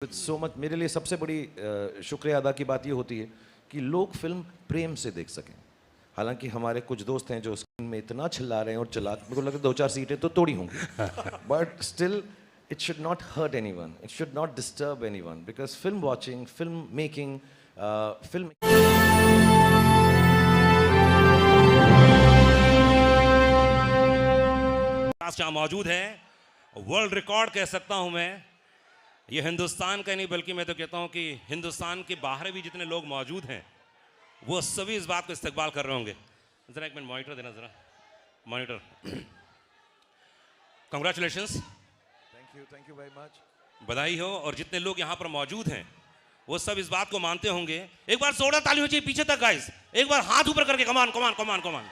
With so much. मेरे लिए सबसे बड़ी शुक्रिया अदा की बात ये होती है कि लोग फिल्म प्रेम से देख सकें। हालांकि हमारे कुछ दोस्त हैं जो स्क्रीन में इतना चिल्ला रहे हैं और चिल्ला, मेरे को लगता है 2-4 सीटें तो तोड़ी होंगी, but still it should not hurt anyone, it should not disturb anyone, because film watching, film making, film यहाँ मौजूद है, वर्ल्ड रिकॉर्ड कह सकता हूं मैं। ये हिंदुस्तान का नहीं बल्कि मैं तो कहता हूं कि हिंदुस्तान के बाहर भी जितने लोग मौजूद हैं वो सभी इस बात को इस्तकबाल कर रहे होंगे। जरा एक मिनट मॉनिटर देना, जरा monitor. Congratulations, thank you very much. बधाई हो। और जितने लोग यहाँ पर मौजूद हैं वो सब इस बात को मानते होंगे। एक बार जोरदार ताली हो चाहिए पीछे तक गाइस, एक बार हाथ ऊपर करके, come on come on come on come on.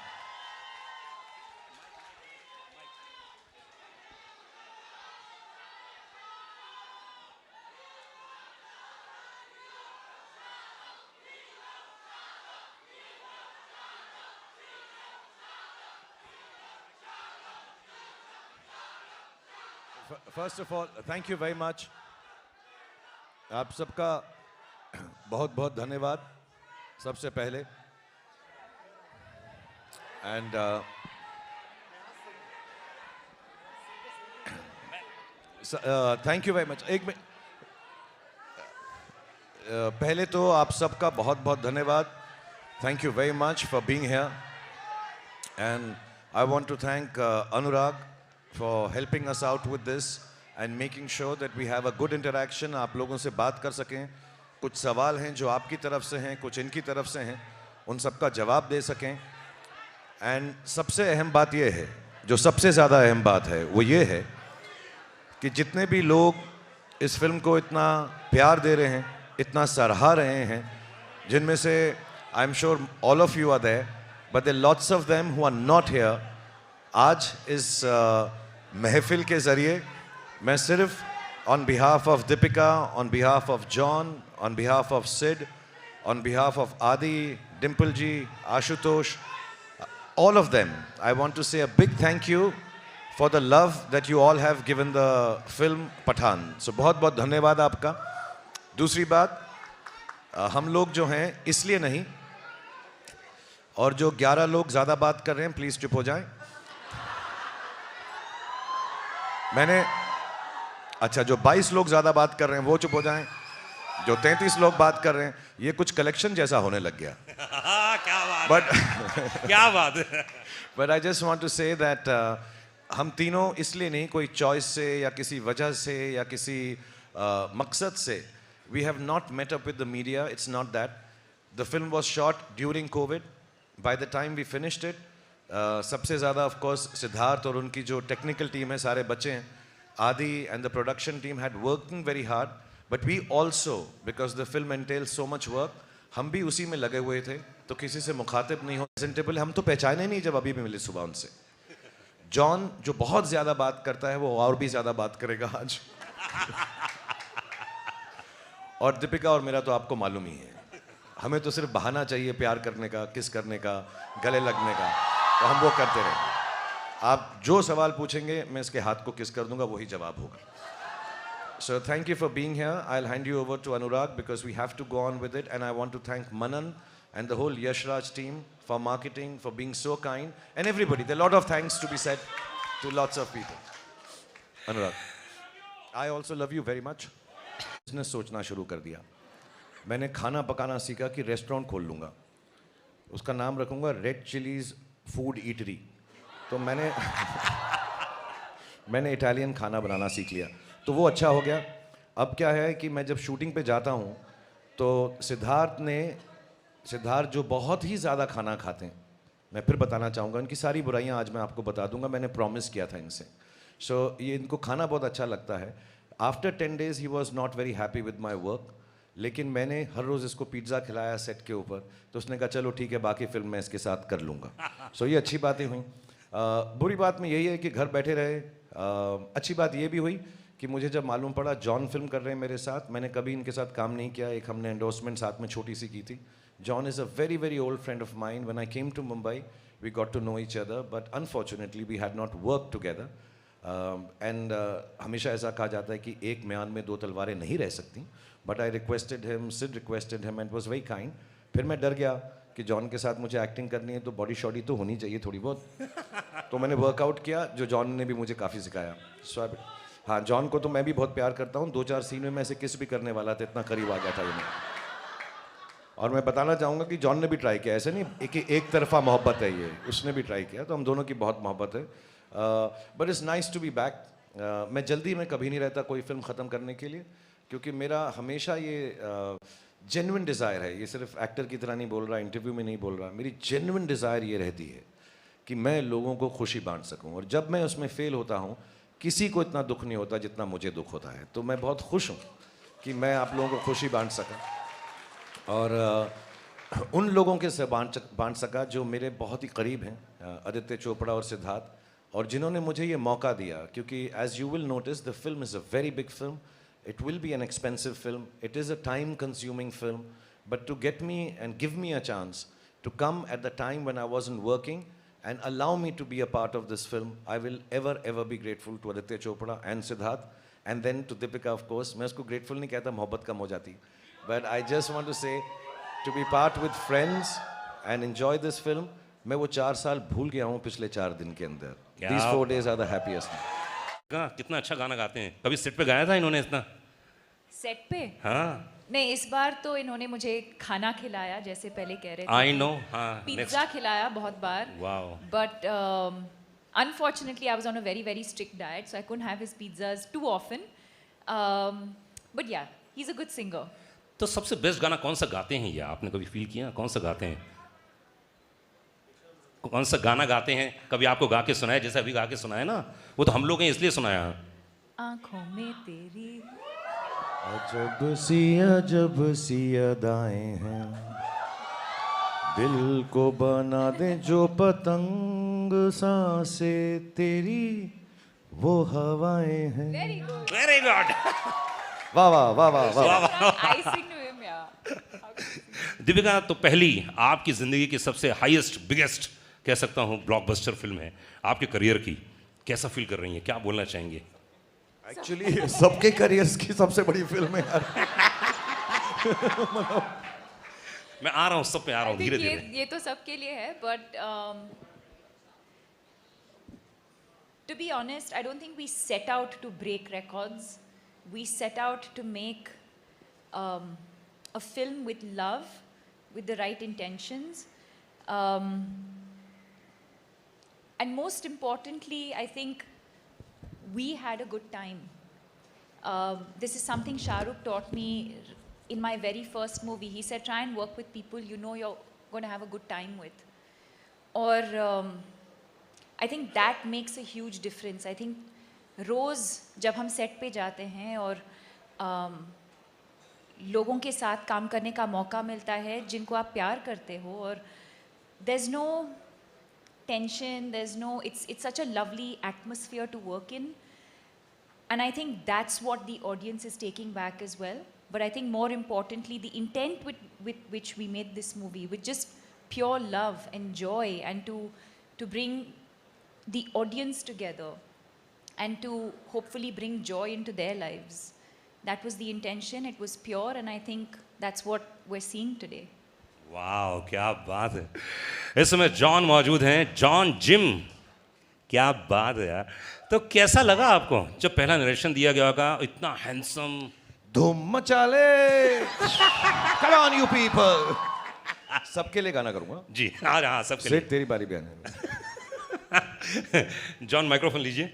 First of all thank you very much. आप सबका बहुत बहुत धन्यवाद सबसे पहले। And thank you very much. एक मिनट, पहले तो आप सबका बहुत बहुत धन्यवाद। Thank you very much for being here, and I want to thank Anurag for helping us out with this and making sure that we have a good interaction. आप लोगों से बात कर सकें, कुछ सवाल हैं जो आपकी तरफ से हैं, कुछ इनकी तरफ से हैं, उन सबका जवाब दे सकें। एंड सबसे अहम बात ये है, जो सबसे ज़्यादा अहम बात है वो ये है कि जितने भी लोग इस फिल्म को इतना प्यार दे रहे हैं, इतना सराहा रहे हैं, जिनमें से I am sure all of you are there, but there lots of them who are not here. आज इस महफिल के ज़रिए मैं सिर्फ on behalf of Deepika, on behalf of John, on behalf of Sid, on behalf of Adi, Dimple ji, Ashutosh, all of them, I want to say a big thank you for the love that you all have given the film Pathaan. So बहुत बहुत धन्यवाद आपका। दूसरी बात, हम लोग जो हैं इसलिए नहीं, और जो 11 लोग ज़्यादा बात कर रहे हैं प्लीज़ चुप हो जाएं। मैंने अच्छा, जो 22 लोग ज़्यादा बात कर रहे हैं वो चुप हो जाएं। जो 33 लोग बात कर रहे हैं, ये कुछ कलेक्शन जैसा होने लग गया। क्या बात बट क्या बात। But I just want to say that हम तीनों इसलिए नहीं, कोई चॉइस से या किसी वजह से या किसी मकसद से, we have not met up with the media. It's not that. The film was shot during Covid. By the time we finished it, सबसे ज़्यादा ऑफ कोर्स सिद्धार्थ और उनकी जो टेक्निकल टीम है, सारे बच्चे हैं, Adi and the production team had working very hard, but we also, because the film entails so much work, हम भी उसी में लगे हुए थे, तो किसी से मुखातिब नहीं हो, प्रेजेंटेबल हम तो पहचाने नहीं जब अभी भी मिले सुबह उनसे। जॉन जो बहुत ज़्यादा बात करता है वो और भी ज़्यादा बात करेगा आज। और दीपिका और मेरा तो आपको मालूम ही है, हमें तो सिर्फ बहाना चाहिए प्यार करने का, किस करने का, गले लगने का, तो हम वो करते रहेंगे। आप जो सवाल पूछेंगे मैं इसके हाथ को किस कर दूंगा, वही जवाब होगा। So thank you for being here. I'll hand you over to Anurag because we have to go on with it, and I want to thank Manan and the whole Yash Raj team for marketing, for being so kind, and everybody. There are a lot of thanks to be said to lots of people. Anurag, I also love you very much. Business सोचना शुरू कर दिया। मैंने खाना पकाना सीखा कि restaurant खोल लूँगा, उसका नाम रखूँगा रेड चिलीज फूड ईटरी। तो मैंने इटालियन खाना बनाना सीख लिया, तो वो अच्छा हो गया। अब क्या है कि मैं जब शूटिंग पे जाता हूँ तो सिद्धार्थ जो बहुत ही ज़्यादा खाना खाते हैं, मैं फिर बताना चाहूँगा, इनकी सारी बुराइयाँ आज मैं आपको बता दूँगा, मैंने प्रॉमिस किया था इनसे। सो ये इनको खाना बहुत अच्छा लगता है। After 10 days he was not very happy with my work, लेकिन मैंने हर रोज़ इसको पिज़्ज़ा खिलाया सेट के ऊपर, तो उसने कहा चलो ठीक है, बाकी फिल्म मैं इसके साथ कर लूँगा। सो ये अच्छी बातें हुई। बुरी बात में यही है कि घर बैठे रहे। अच्छी बात ये भी हुई कि मुझे जब मालूम पड़ा जॉन फिल्म कर रहे हैं मेरे साथ, मैंने कभी इनके साथ काम नहीं किया, एक हमने एंडोर्समेंट साथ में छोटी सी की थी। John is a very very old friend of mine. When I came to Mumbai we got to know each other, but unfortunately we had not work together. And हमेशा ऐसा कहा जाता है कि एक म्यान में दो तलवारें नहीं रह सकती, but I requested him, Sid requested him and was very kind. फिर मैं डर गया कि जॉन के साथ मुझे एक्टिंग करनी है तो बॉडी शॉडी तो होनी चाहिए थोड़ी बहुत. तो मैंने वर्कआउट किया, जो जॉन ने भी मुझे काफ़ी सिखाया. सो हाँ, जॉन को तो मैं भी बहुत प्यार करता हूँ. 2-4 सीन में मैं ऐसे किस भी करने वाला था, इतना करीब आ गया था ये. और मैं बताना चाहूँगा कि जॉन ने भी ट्राई किया, ऐसे नहीं एक तरफा मोहब्बत है ये, उसने भी ट्राई किया. तो हम दोनों की बहुत मोहब्बत है. But it's nice to be back. मैं जल्दी में कभी नहीं रहता कोई फिल्म ख़त्म करने के लिए, क्योंकि मेरा हमेशा ये जेन्युइन डिज़ायर है. ये सिर्फ एक्टर की तरह नहीं बोल रहा, इंटरव्यू में नहीं बोल रहा. मेरी जेन्युइन डिज़ायर ये रहती है कि मैं लोगों को खुशी बांट सकूं. और जब मैं उसमें फेल होता हूं, किसी को इतना दुख नहीं होता जितना मुझे दुख होता है. तो मैं बहुत खुश हूं कि मैं आप लोगों को खुशी बांट सका, और उन लोगों के से बांट सका जो मेरे बहुत ही करीब हैं, आदित्य चोपड़ा और सिद्धार्थ, और जिन्होंने मुझे ये मौका दिया. क्योंकि as you will notice, the film is a very big film. It will be an expensive film. It is a time-consuming film. But to get me and give me a chance to come at the time when I wasn't working and allow me to be a part of this film, I will ever be grateful to Aditya Chopra and Siddharth, and then to Deepika, of course. मैं उसको grateful नहीं कहता, मोहब्बत कम हो जाती. But I just want to say, to be part with friends and enjoy this film. मैं वो 4 साल भूल गया हूँ पिछले 4 दिन के अंदर. These 4 days are the happiest. कितना अच्छा गाना गाते हैं. कभी सेट पे गाया था इन्होंने इतना? सेट पे? हाँ. नहीं, इस बार तो इन्होंने मुझे खाना खिलाया, जैसे पहले कह रहे थे. I know. हाँ. पिज्जा खिलाया बहुत बार. Wow. But unfortunately, I was on a very strict diet, so I couldn't have his pizzas too often. But yeah, he's a good singer. तो सबसे बेस्ट गाना कौन सा गाते हैं ये, आपने कभी फील किया? कौन सा गाते हैं? कौन सा गाना गाते हैं? कभी आपको गा के सुनाया, जैसे अभी गा के सुनाया ना, वो तो हम लोग हैं इसलिए सुनाया. आंखों में तेरी अजब सी अदाएं हैं, दिल को बना दे जो पतंग, सांसें तेरी वो हवाएं हैं. Very good. Very good. वाह वाह वाह वाह वाह. I sing to him, yeah. Deepika, तो पहली आपकी जिंदगी की सबसे हाईएस्ट बिगेस्ट कह सकता हूँ ब्लॉकबस्टर फिल्म है आपके करियर की. कैसा फील कर रही हैं, क्या बोलना चाहेंगे? एक्चुअली सबके करियर्स की सबसे बड़ी फिल्म है यार. मैं आ रहा हूँ, सब पे आ रहा हूँ धीरे धीरे. ये तो सबके लिए है, but to be honest, I don't think we set out to break records. We set out to make a film with love, with the right intentions, and most importantly, I think we had a good time. This is something Shah Rukh taught me in my very first movie. He said, try and work with people you know you're going to have a good time with. Or I think that makes a huge difference. I think रोज़ जब हम set पे जाते हैं और लोगों के साथ काम करने का मौका मिलता है जिनको आप प्यार करते हो, और there's no tension, it's such a lovely atmosphere to work in, and I think that's what the audience is taking back as well. But I think more importantly, the intent with which we made this movie, with just pure love and joy, and to bring the audience together and to hopefully bring joy into their lives. That was the intention. It was pure, and I think that's what we're seeing today. वाह, क्या बात है. इस समय John मौजूद हैं, John gym. क्या बात है यार. तो कैसा लगा आपको जब पहला नरेशन दिया गया होगा? इतना हैंडसम, धूम मचा ले. Come on you people. सबके लिए गाना करूंगा जी. हाँ, सबके लिए. सेठ तेरी बारी भी आने. जॉन, माइक्रोफोन लीजिए.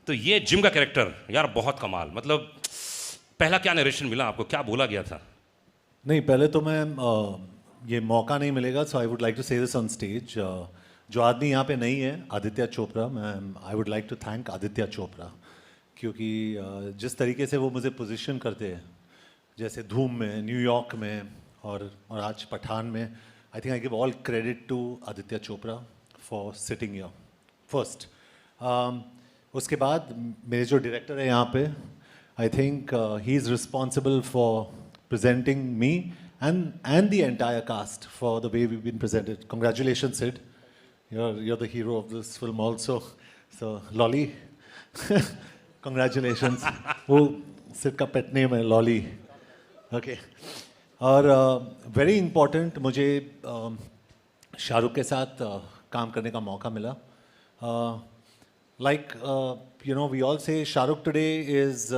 तो ये जिम का कैरेक्टर यार बहुत कमाल. मतलब पहला क्या नरेशन मिला आपको, क्या बोला गया था? नहीं, पहले तो मैं ये मौका नहीं मिलेगा, so I would like to say this on stage. जो आदमी यहाँ पे नहीं है, आदित्य चोपड़ा. मैं I would like to thank Aditya Chopra, क्योंकि जिस तरीके से वो मुझे पोजीशन करते हैं, जैसे धूम में, न्यूयॉर्क में, और आज पठान में, I think I give all credit to Aditya Chopra for sitting here first. उसके बाद मेरे जो डायरेक्टर है यहाँ पे, I think he is responsible for presenting me and the entire cast for the way we've been presented. Congratulations, Sid. You're the hero of this film also. So Lolly, congratulations. वो Sid का pet name है Lolly. Okay, और very important, मुझे शाहरुख के साथ काम करने का मौका मिला। Like you know, we all say Shahrukh today is,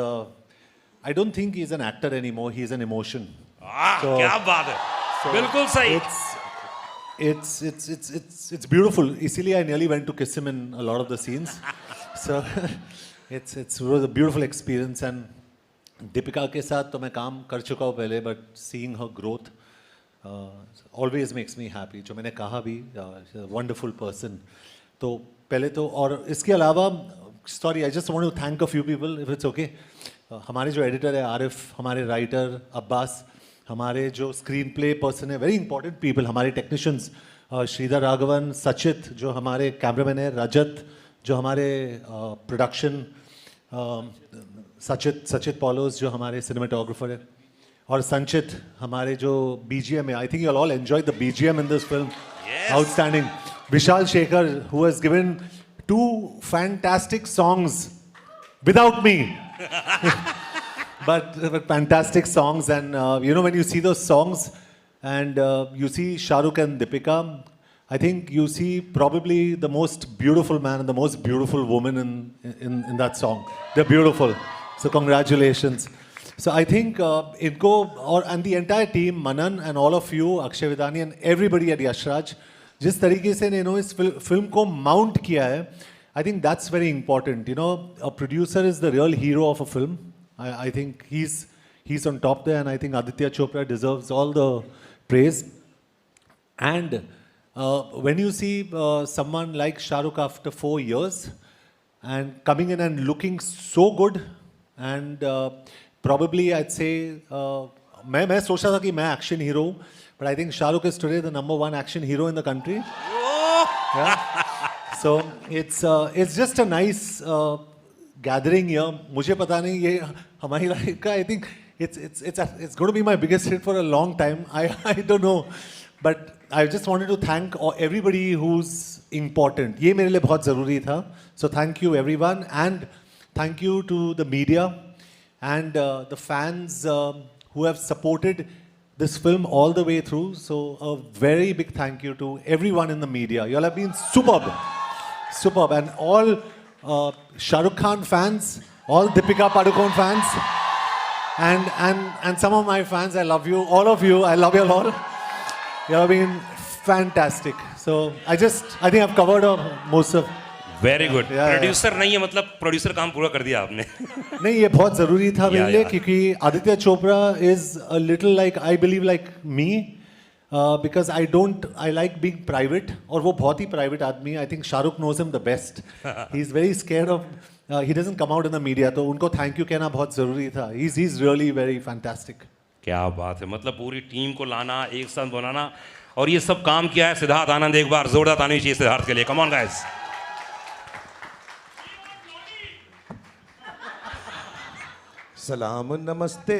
I don't think he is an actor any more, he is an emotion. क्या बात है, बिल्कुल सही। It's beautiful. इसीलिए I nearly went to kiss him in a lot of the scenes. So it was a beautiful experience. And Deepika के साथ तो मैं काम कर चुका हूँ पहले, but seeing her growth always makes me happy. जो मैंने कहा भी, she's a wonderful person. तो पहले तो, और इसके अलावा, sorry, I just want to thank a few people, if it's okay. हमारे जो एडिटर है आरिफ, हमारे राइटर अब्बास, हमारे जो स्क्रीन प्ले पर्सन है, वेरी इंपॉर्टेंट पीपल, हमारे टेक्नीशियंस श्रीधर राघवन, सचित जो हमारे कैमरामैन है, रजत जो हमारे प्रोडक्शन, सचित पॉलोस जो हमारे सिनेमाटोग्राफर है, और संचित हमारे जो बीजीएम है। I think you all enjoy the BGM in this film, outstanding. Vishal Shekhar, who has given 2 fantastic songs without me. But fantastic songs, and you know, when you see those songs and you see Shah Rukh and Deepika, I think you see probably the most beautiful man and the most beautiful woman in that song. They're beautiful, so congratulations. So I think Inko and the entire team, Manan and all of you, Akshay Vidani and everybody at Yashraj, जिस तरीके से इन्होंने इस film को mount किया है, I think that's very important. You know, a producer is the real hero of a film. I think he's on top there, and I think Aditya Chopra deserves all the praise. And when you see someone like Shah Rukh after 4 years and coming in and looking so good, and probably I'd say मैं सोच रहा था कि मैं action hero हूँ, but I think Shah Rukh is today the #1 action hero in the country. Yeah. So it's just a nice gathering here. मुझे पता नहीं ये हमारी लाइफ का, I think it's going to be my biggest hit for a long time. I don't know, but I just wanted to thank everybody who's important. ये मेरे लिए बहुत ज़रूरी था. So thank you everyone, and thank you to the media and the fans who have supported this film all the way through. So a very big thank you to everyone in the media. You all have been superb, and all Shah Rukh Khan fans, all Deepika Padukone fans, and some of my fans. I love you, all of you. I love you all. You have been fantastic. So I think I've covered most of. Very good. Producer नहीं है, मतलब producer काम पूरा कर दिया आपने। नहीं, ये बहुत ज़रूरी था मेरे लिए, क्योंकि Aditya Chopra is a little like, I believe like me, because I like being private, और वो बहुत ही प्राइवेट आदमी है। I think Shahrukh knows him the best. He is very scared of, he doesn't come out in the media, तो उनको thank you कहना बहुत ज़रूरी था। He is really very fantastic. क्या बात है, मतलब पूरी टीम को लाना, एक साथ बनाना, और ये सब काम किया है सिद्धार्थ आनंद। एक बार जोरदार ताली चाहिए सिद्धार्थ के लिए। Come on guys. सलाम नमस्ते,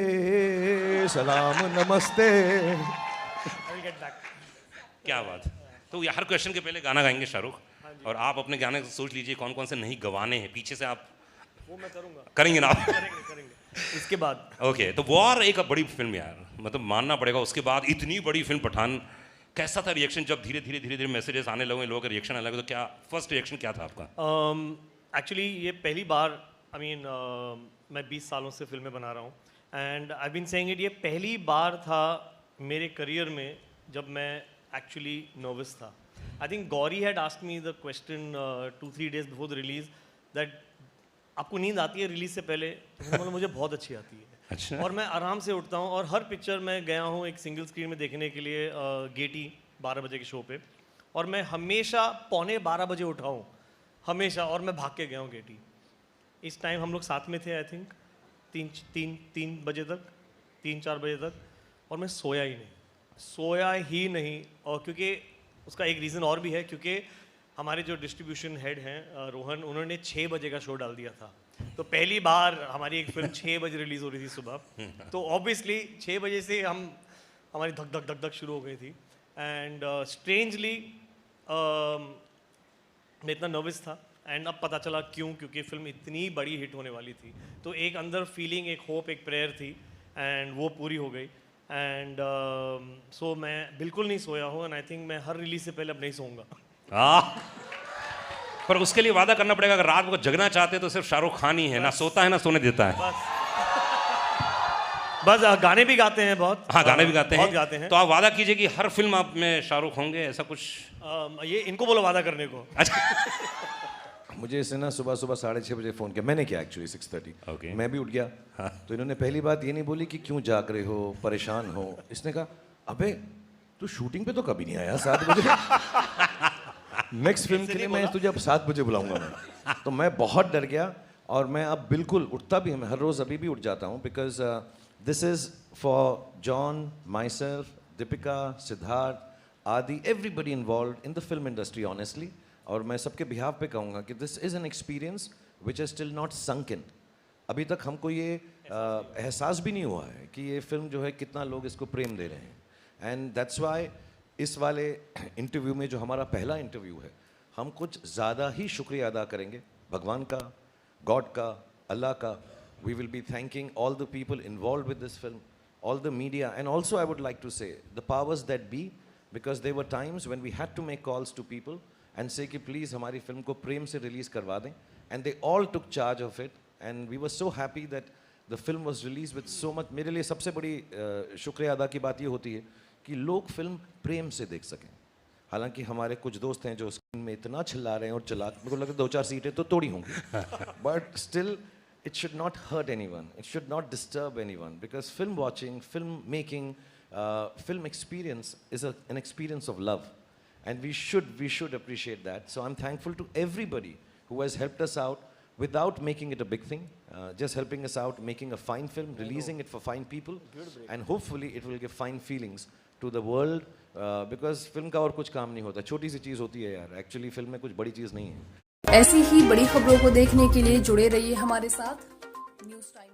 सलाम नमस्ते। क्या बात। तो हर क्वेश्चन के पहले गाना गाएंगे शाहरुख, और आप अपने गाने सोच लीजिए कौन कौन से नहीं गवाने हैं। पीछे से आप वो मैं करूंगा, करेंगे ना आप? करेंगे इसके बाद। ओके, तो वॉर एक बड़ी फिल्म यार, मतलब मानना पड़ेगा। उसके बाद इतनी बड़ी फिल्म पठान, कैसा था रिएक्शन जब धीरे धीरे मैसेजेस आने लगे, लोगों के रिएक्शन आने लगे, तो क्या फर्स्ट रिएक्शन क्या था आपका? एक्चुअली ये पहली बार, आई मीन मैं 20 सालों से फिल्में बना रहा हूँ, and I been saying it, ये पहली बार था मेरे करियर में जब मैं एक्चुअली नर्वस था। I think Gauri had asked me the question 2-3 days before the release, that आपको नींद आती है रिलीज से पहले? तो मुझे बहुत अच्छी आती है। अच्छा। और मैं आराम से उठता हूँ, और हर पिक्चर मैं गया हूँ एक सिंगल स्क्रीन में देखने के लिए, गेटी 12 बजे के शो पे, और मैं हमेशा 11:15 बजे उठा हूँ, हमेशा, और मैं भाग के गया हूँ गेटी। इस टाइम हम लोग साथ में थे, आई थिंक 3 बजे तक, 3-4 बजे तक, और मैं सोया ही नहीं। और क्योंकि उसका एक रीज़न और भी है, क्योंकि हमारे जो डिस्ट्रीब्यूशन हेड हैं रोहन, उन्होंने 6 बजे का शो डाल दिया था। तो पहली बार हमारी एक फिल्म 6 बजे रिलीज़ हो रही थी सुबह, तो ऑब्वियसली 6 बजे से हमारी धक धक धक धक शुरू हो गई थी। एंड स्ट्रेंजली मैं इतना नर्वस था एंड अब पता चला क्यों, क्योंकि फिल्म इतनी बड़ी हिट होने वाली थी। तो एक अंदर फीलिंग, एक होप, एक प्रेयर थी एंड वो पूरी हो गई। एंड सो मैं बिल्कुल नहीं सोया हूँ एंड आई थिंक मैं हर रिलीज से पहले अब नहीं सोऊंगा। पर उसके लिए वादा करना पड़ेगा, अगर रात को जगना चाहते तो सिर्फ शाहरुख खान ही है, ना सोता है ना सोने देता है। बस गाने भी गाते हैं बहुत। हाँ, गाने भी गाते बहुत हैं। गाते हैं। तो आप वादा कीजिए कि हर फिल्म आप में शाहरुख होंगे, ऐसा कुछ। ये इनको बोलो वादा करने को। अच्छा। मुझे इसने ना सुबह 6:30 बजे फ़ोन किया, मैंने किया एक्चुअली 6:30। Okay. मैं भी उठ गया। तो इन्होंने पहली बात ये नहीं बोली कि क्यों जाग रहे हो, परेशान हो। इसने कहा अबे तू शूटिंग पे तो कभी नहीं आया 7 बजे। नेक्स्ट फिल्म के लिए मैं तुझे अब 7 बजे बुलाऊंगा मैं। तो मैं बहुत डर गया और मैं अब बिल्कुल उठता भी, मैं हर रोज़ अभी भी उठ जाता हूँ, because this is for John, myself, Deepika, Siddharth, आदि, everybody involve in the film industry honestly. और मैं सबके बिहाफ पे कहूँगा कि this is an experience which is still not sunk in. अभी तक हमको ये एहसास भी नहीं हुआ है कि ये फिल्म जो है कितना लोग इसको प्रेम दे रहे हैं। एंड दैट्स वाई इस वाले इंटरव्यू में, जो हमारा पहला इंटरव्यू है, हम कुछ ज़्यादा ही शुक्रिया अदा करेंगे भगवान का, गॉड का, अल्लाह का। We will be thanking all the people involve with this film, all the media, and also I would like to say the powers that be, because there were times when we had to make calls to people and say कि please हमारी film को प्रेम से release करवा दें, and they all took charge of it and we were so happy that the film was released with so much। मेरे लिए सबसे बड़ी शुक्रिया अदा की बात ये होती है कि लोग फिल्म प्रेम से देख सकें। हालांकि हमारे कुछ दोस्त हैं जो स्क्रीन में इतना चिल्ला रहे हैं और चला, मेरे को लगता है 2-4 सीटें तो तोड़ी होंगी, but still it should not hurt anyone, it should not disturb anyone, because film watching, film making, film experience is an experience of love, and we should appreciate that. So I'm thankful to everybody who has helped us out without making it a big thing, just helping us out, making a fine film, releasing it for fine people, and hopefully it will give fine feelings to the world, because film का और कुछ काम नहीं होता, छोटी सी चीज़ होती है यार, एक्चुअली फिल्म में कुछ बड़ी चीज़ नहीं है। ऐसी ही बड़ी खबरों को देखने के लिए जुड़े रहिए हमारे साथ न्यूज़ टाइम।